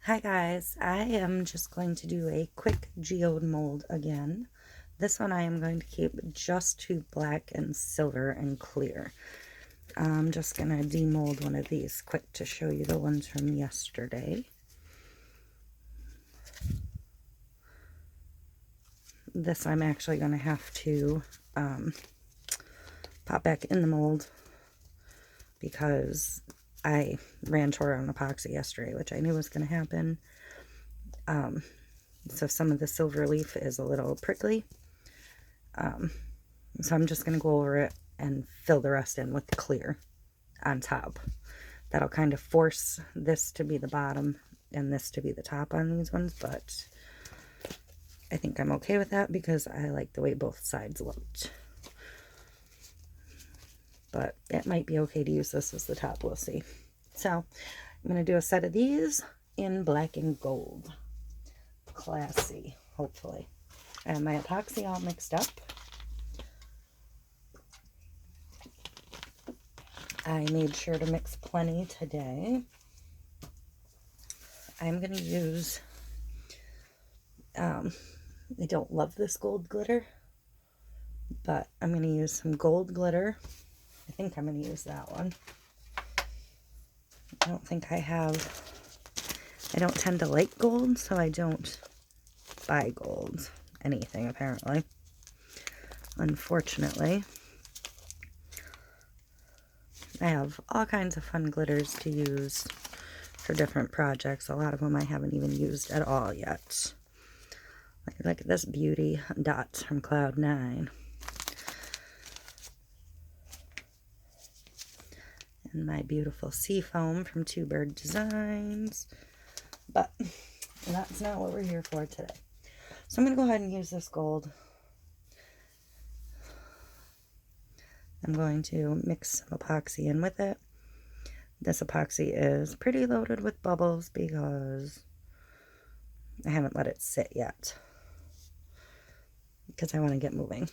Hi guys, I am just going to do a quick geode mold again. This one I am going to keep just to black and silver and clear. I'm just going to demold one of these quick to show you the ones from yesterday. This I'm actually going to have to pop back in the mold because I ran short on epoxy yesterday, which I knew was going to happen. So some of the silver leaf is a little prickly. So I'm just going to go over it and fill the rest in with the clear on top. That'll kind of force this to be the bottom and this to be the top on these ones, but I think I'm okay with that because I like the way both sides looked. But it might be okay to use this as the top, we'll see. So I'm going to do a set of these in black and gold. Classy, hopefully. And my epoxy all mixed up. I made sure to mix plenty today. I'm going to use, I don't love this gold glitter, but I'm going to use some gold glitter. I think I'm going to use that one. I don't think I tend to like gold, so I don't buy gold anything apparently, unfortunately. I have all kinds of fun glitters to use for different projects. A lot of them I haven't even used at all yet. Look at this beauty, Dots from Cloud9. And my beautiful sea foam from Two Bird Designs. But that's not what we're here for today. So I'm going to go ahead and use this gold. I'm going to mix some epoxy in with it. This epoxy is pretty loaded with bubbles because I haven't let it sit yet, because I want to get moving.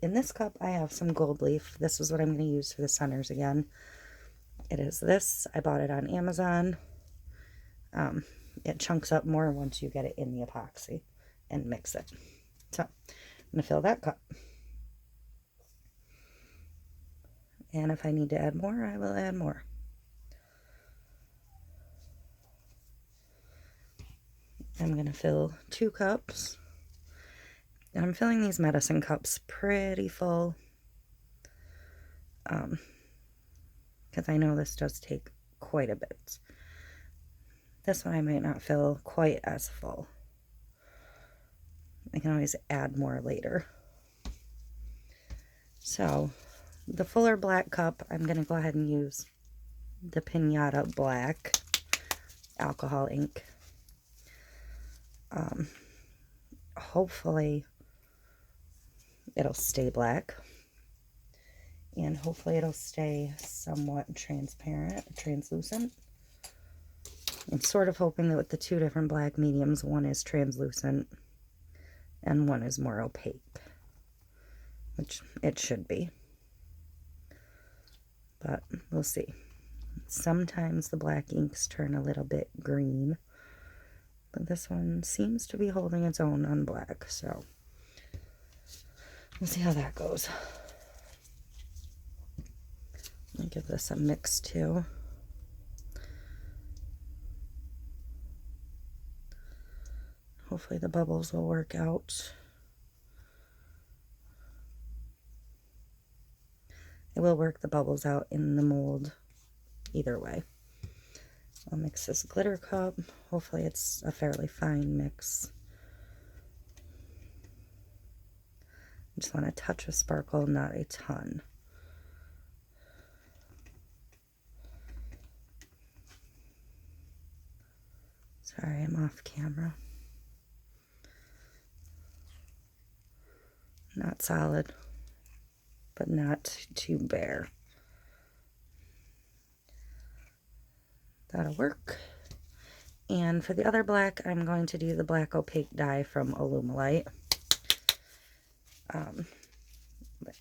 In this cup I have some gold leaf. This is what I'm going to use for the centers again. It is this. I bought it on Amazon. It chunks up more once you get it in the epoxy and mix it. So I'm going to fill that cup. And if I need to add more, I will add more. I'm going to fill 2 cups. And I'm filling these medicine cups pretty full. Because I know this does take quite a bit. This one I might not fill quite as full. I can always add more later. So the fuller black cup, I'm going to go ahead and use the Pinata Black alcohol ink. Hopefully it'll stay black, and hopefully it'll stay somewhat translucent. I'm sort of hoping that with the 2 different black mediums, one is translucent and one is more opaque, which it should be, but we'll see. Sometimes the black inks turn a little bit green, but this one seems to be holding its own on black, so we'll see how that goes. I'll give this a mix too. Hopefully the bubbles will work out. It will work the bubbles out in the mold either way. I'll mix this glitter cup. Hopefully it's a fairly fine mix. I just want a touch of sparkle, not a ton. Sorry, I'm off camera. Not solid, but not too bare. That'll work. And for the other black, I'm going to do the black opaque dye from Alumilite.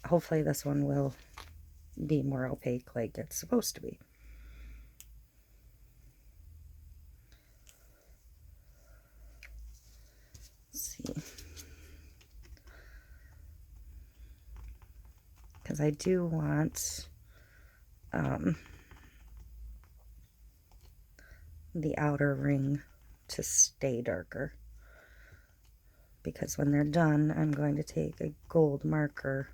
Hopefully this one will be more opaque like it's supposed to be. because I do want the outer ring to stay darker, because when they're done, I'm going to take a gold marker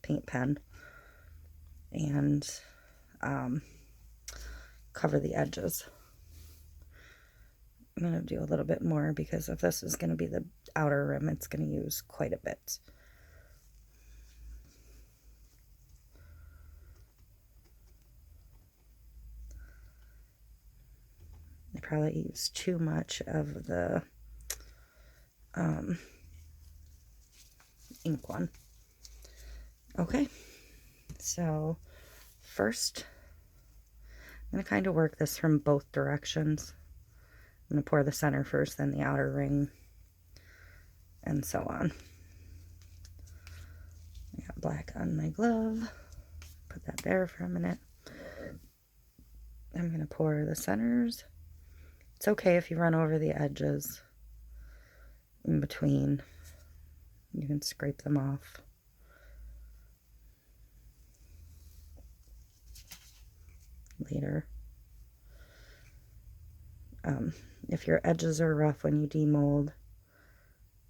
paint pen and cover the edges. I'm going to do a little bit more because if this is going to be the outer rim, it's going to use quite a bit. I probably used too much of the ink one. Okay, so first I'm going to kind of work this from both directions. I'm going to pour the center first, then the outer ring, and so on. I got black on my glove. Put that there for a minute. I'm going to pour the centers. It's okay if you run over the edges in between. You can scrape them off. Later. If your edges are rough when you demold,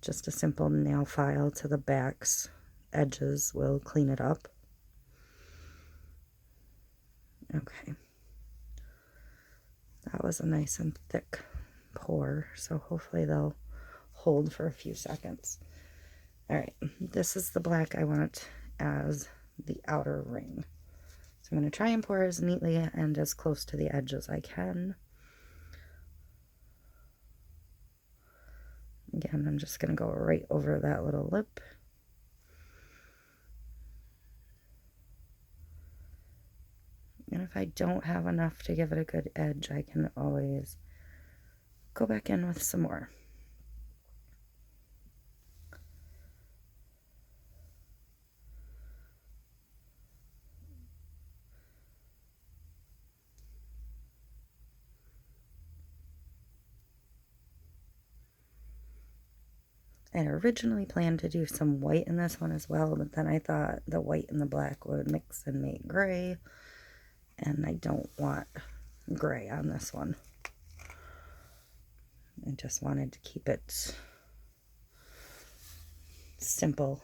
just a simple nail file to the back's edges will clean it up. Okay. That was a nice and thick pour, so hopefully they'll hold for a few seconds. Alright, this is the black I want as the outer ring. So I'm going to try and pour as neatly and as close to the edge as I can. Again, I'm just going to go right over that little lip. And if I don't have enough to give it a good edge, I can always go back in with some more. I originally planned to do some white in this one as well, but then I thought the white and the black would mix and make gray, and I don't want gray on this one. I just wanted to keep it simple,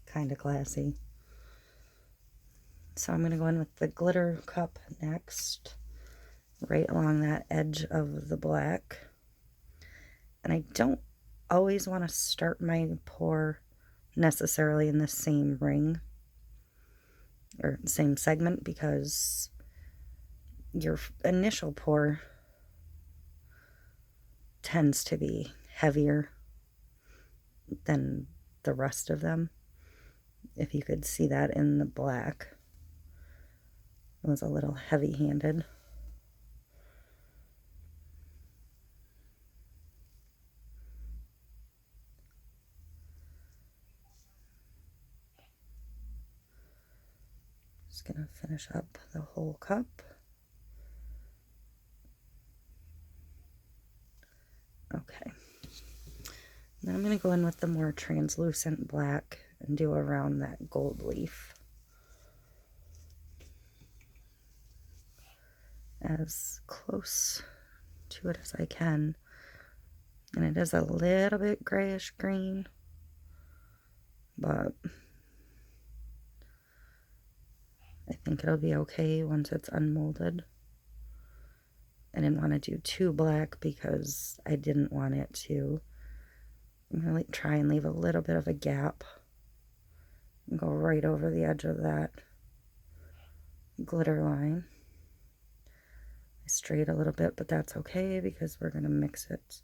kind of classy. So I'm going to go in with the glitter cup next, right along that edge of the black. And I don't always want to start my pour necessarily in the same ring or same segment, because your initial pour tends to be heavier than the rest of them. If you could see that in the black, it was a little heavy-handed. Just gonna finish up the whole cup. Okay. Now I'm going to go in with the more translucent black and do around that gold leaf. As close to it as I can. And it is a little bit grayish green, but I think it'll be okay once it's unmolded. I didn't want to do too black because I didn't want it to. I'm going to try and leave a little bit of a gap and go right over the edge of that glitter line. I strayed a little bit, but that's okay because we're going to mix it.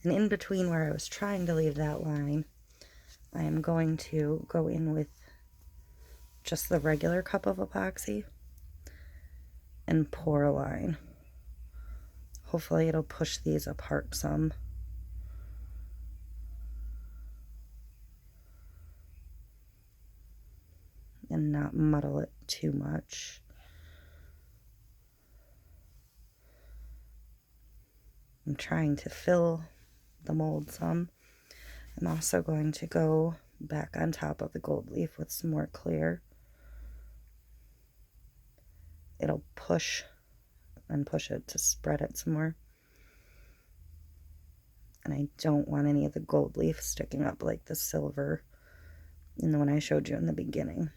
And in between where I was trying to leave that line, I am going to go in with just the regular cup of epoxy and pour a line. Hopefully it'll push these apart some. And not muddle it too much. I'm trying to fill the mold some. I'm also going to go back on top of the gold leaf with some more clear. It'll push and push it to spread it some more. And I don't want any of the gold leaf sticking up like the silver in the one I showed you in the beginning.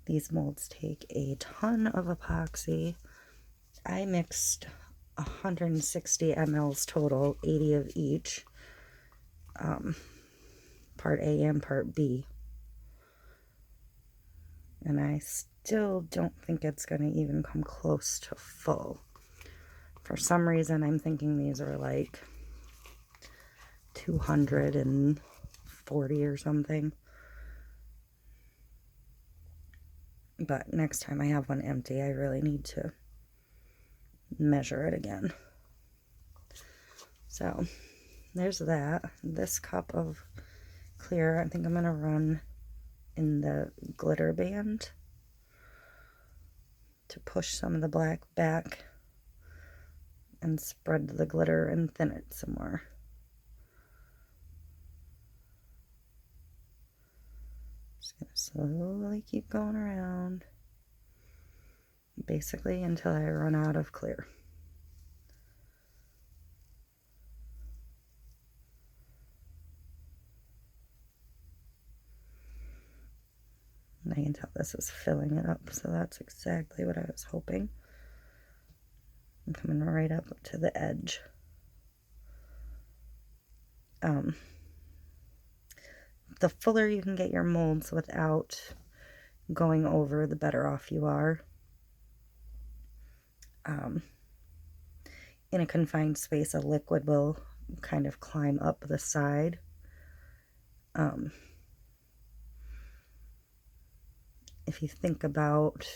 These molds take a ton of epoxy. I mixed 160 mLs total, 80 of each, part A and part B. And I still don't think it's going to even come close to full. For some reason, I'm thinking these are like 240 or something. But next time I have one empty, I really need to measure it again. So there's that. This cup of clear, I think I'm going to run in the glitter band to push some of the black back and spread the glitter and thin it some more. Just going to slowly keep going around, basically until I run out of clear. And I can tell this is filling it up, so that's exactly what I was hoping. I'm coming right up to the edge. The fuller you can get your molds without going over, the better off you are. In a confined space, a liquid will kind of climb up the side. If you think about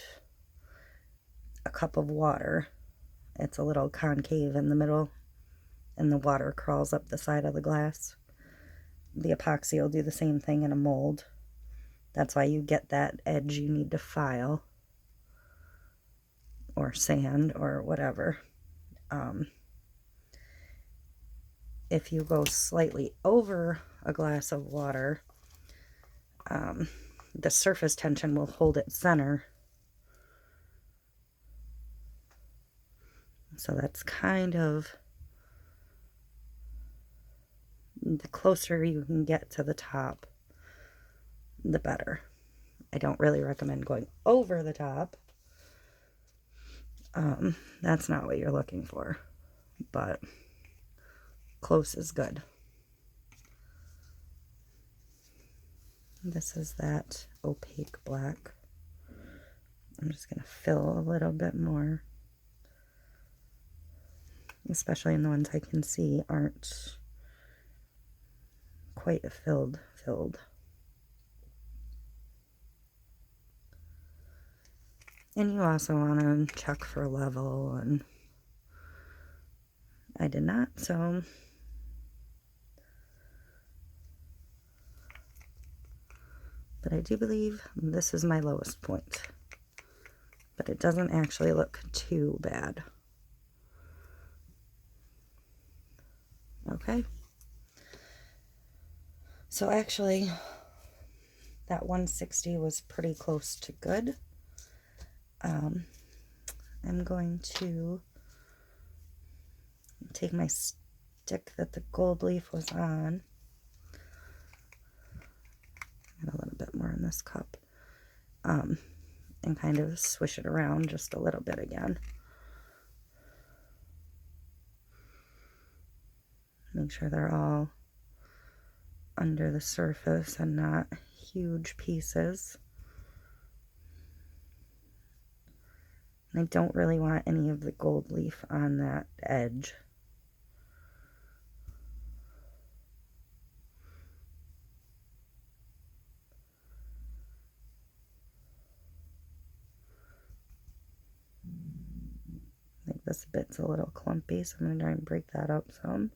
a cup of water, it's a little concave in the middle, and the water crawls up the side of the glass. The epoxy will do the same thing in a mold. That's why you get that edge you need to file, or sand, or whatever. If you go slightly over a glass of water, the surface tension will hold it center. So that's kind of the closer you can get to the top, the better. I don't really recommend going over the top. That's not what you're looking for, but close is good. This is that opaque black. I'm just going to fill a little bit more, especially in the ones I can see aren't quite filled. And you also want to check for level, and I did not, so but I do believe this is my lowest point, but it doesn't actually look too bad. Okay, so actually that 160 was pretty close to good. I'm going to take my stick that the gold leaf was on, and a little bit more in this cup, and kind of swish it around just a little bit again. Make sure they're all under the surface and not huge pieces. And I don't really want any of the gold leaf on that edge. I think this bit's a little clumpy, so I'm going to try and break that up some.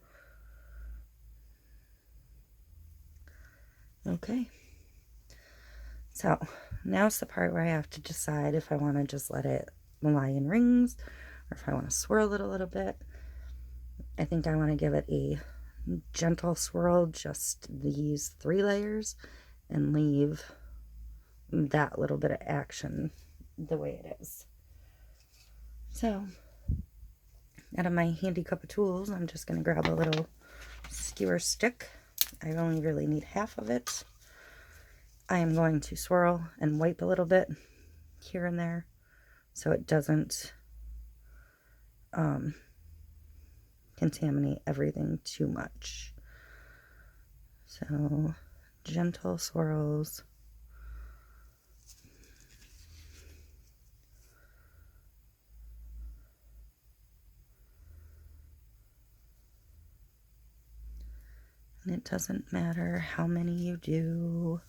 Okay. So now's the part where I have to decide if I want to just let it lie in rings, or if I want to swirl it a little bit. I think I want to give it a gentle swirl, just these 3 layers, and leave that little bit of action the way it is. So, out of my handy cup of tools, I'm just going to grab a little skewer stick. I only really need half of it. I am going to swirl and wipe a little bit here and there so it doesn't contaminate everything too much. So, gentle swirls. And it doesn't matter how many you do.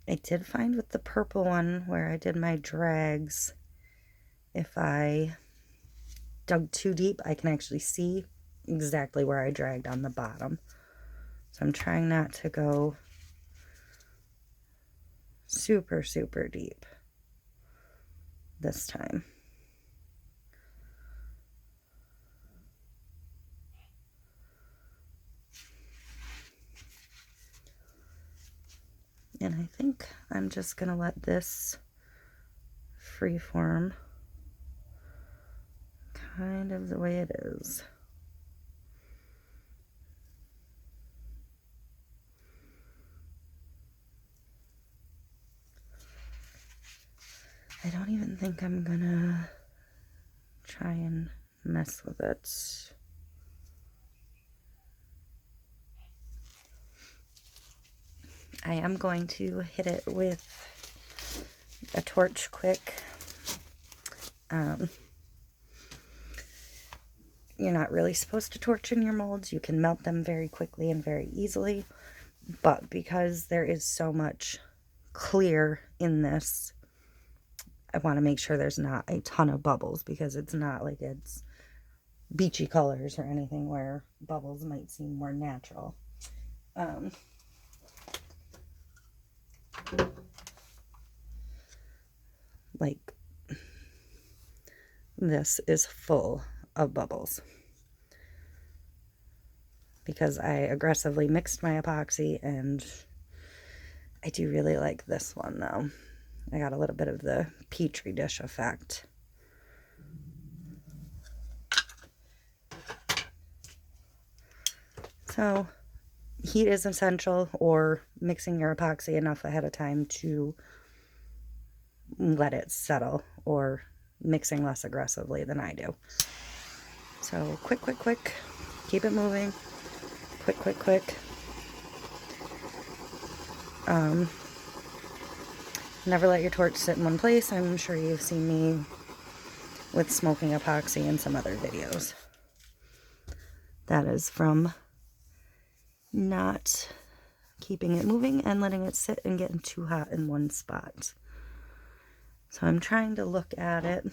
I did find with the purple one where I did my drags, if I dug too deep, I can actually see exactly where I dragged on the bottom. So I'm trying not to go super, super deep this time. And I think I'm just going to let this freeform kind of the way it is. I don't even think I'm going to try and mess with it. I am going to hit it with a torch quick. You're not really supposed to torch in your molds. You can melt them very quickly and very easily. But because there is so much clear in this, I want to make sure there's not a ton of bubbles, because it's not like it's beachy colors or anything where bubbles might seem more natural. Like this is full of bubbles because I aggressively mixed my epoxy, and I do really like this one though. I got a little bit of the petri dish effect. So heat is essential, or mixing your epoxy enough ahead of time to let it settle, or mixing less aggressively than I do. So quick, quick, quick. Keep it moving. Quick, quick, quick. Never let your torch sit in one place. I'm sure you've seen me with smoking epoxy in some other videos. That is from not keeping it moving and letting it sit and getting too hot in one spot. So I'm trying to look at it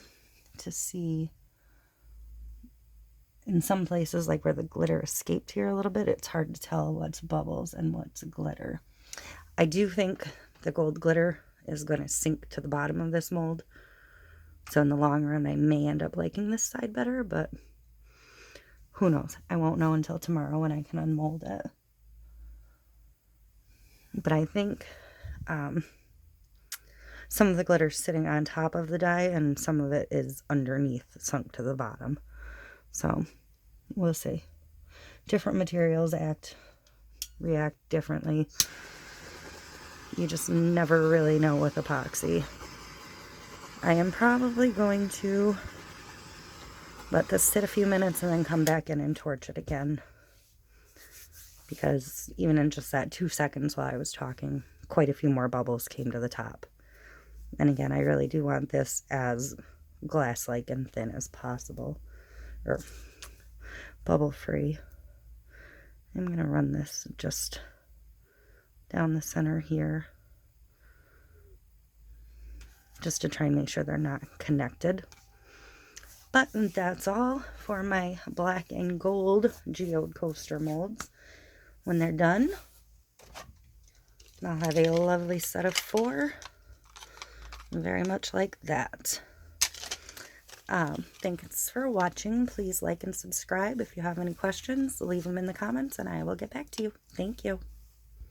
to see, in some places, like where the glitter escaped here a little bit, it's hard to tell what's bubbles and what's glitter. I do think the gold glitter is going to sink to the bottom of this mold. So in the long run, I may end up liking this side better, but who knows? I won't know until tomorrow when I can unmold it. But I think some of the glitter is sitting on top of the die, and some of it is underneath, sunk to the bottom. So we'll see. Different materials react differently. You just never really know with epoxy. I am probably going to let this sit a few minutes and then come back in and torch it again, because even in just that 2 seconds while I was talking, quite a few more bubbles came to the top. And again, I really do want this as glass-like and thin as possible, or bubble-free. I'm going to run this just down the center here, just to try and make sure they're not connected. But that's all for my black and gold Geode Coaster molds. When they're done, I'll have a lovely set of 4. Very much like that. Thanks for watching. Please like and subscribe. If you have any questions, leave them in the comments and I will get back to you. Thank you.